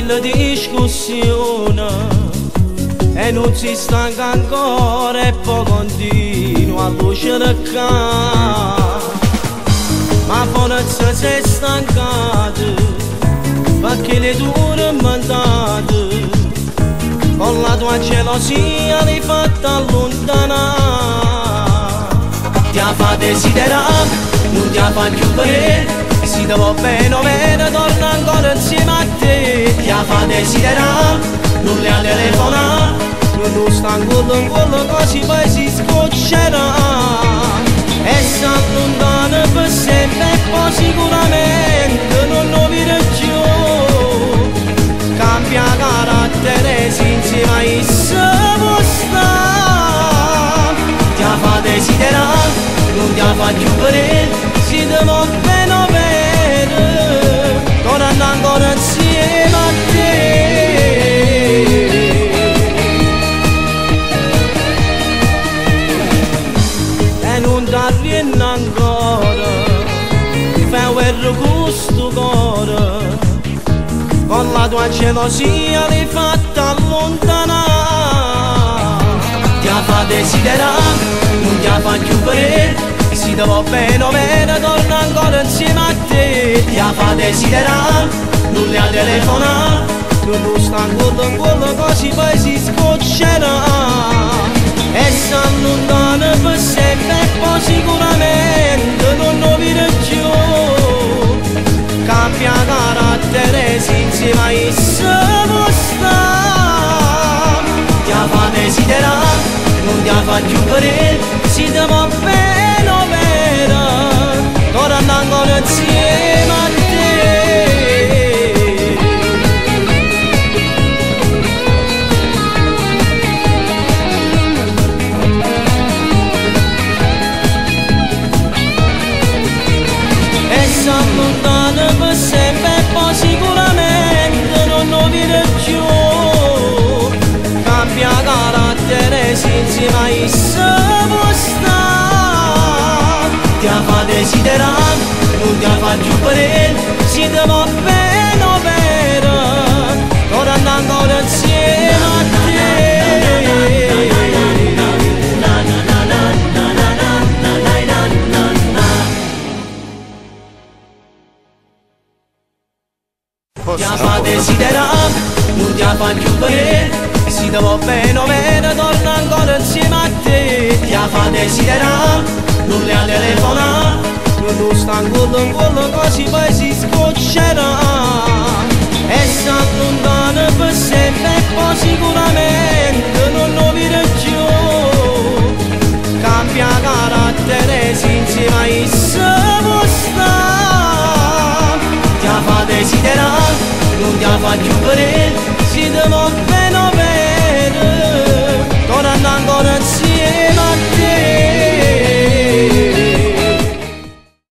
mille discussioni e non si stanca ancora e poi continua a luce del cane. Ma forse sei stancato perché le tue mandate con la tua gelosia l'hai fatta allontanare. Ti ha fatto desiderare, non ti ha fatto più vedere. Se ti va bene o meno torna ancora insieme a te. Ti ha fatto desiderare, non le ha telefonato, non sta ancora in quello così poi si scoccerà e si allontana per sempre e poi sicuramente non lo vede più. Cambia carattere se insieme a essa può stare. Ti ha fatto desiderare, non ti ha fatto più vedere. Se ti va bene o meno torna ancora insieme a te. Viene ancora, fai guerra con sto cuore, con la tua gelosia l'hai fatta allontanare. Ti ha fatto desiderare, non ti ha fatto più vedere. Se ti va bene o meno torna ancora insieme a te. Ti ha fatto desiderare, non le ha telefonato, non sta ancora in quello così poi si scoccerà e si allontana per sempre e poi sicuramente non lo vede più. Cambia carattere se insieme a essa può stare. Ti ha fatto desiderare, non ti ha fatto più vedere. Se ti va bene o meno torna ancora insieme a te. Si allontana per sempre e poi sicuramente non lo vede più. Cambia carattere se insieme a essa può stare. Ti ha fatto desiderare, non ti ha fatto più vedere. Se ti va bene o meno torna ancora insieme a te. Ti ha fatto desiderare, non ti ha fatto più vedere. Se ti va bene o meno torna ancora insieme a te. Ti ha fatto desiderare, non le ha telefonato, non sta ancora in quello così poi si scoccerà e si allontana per sempre e poi sicuramente non lo vede più. Cambia carattere se insieme a essa può stare. Ti ha fatto desiderare, non ti ha fatto più vedere. Se ti va bene o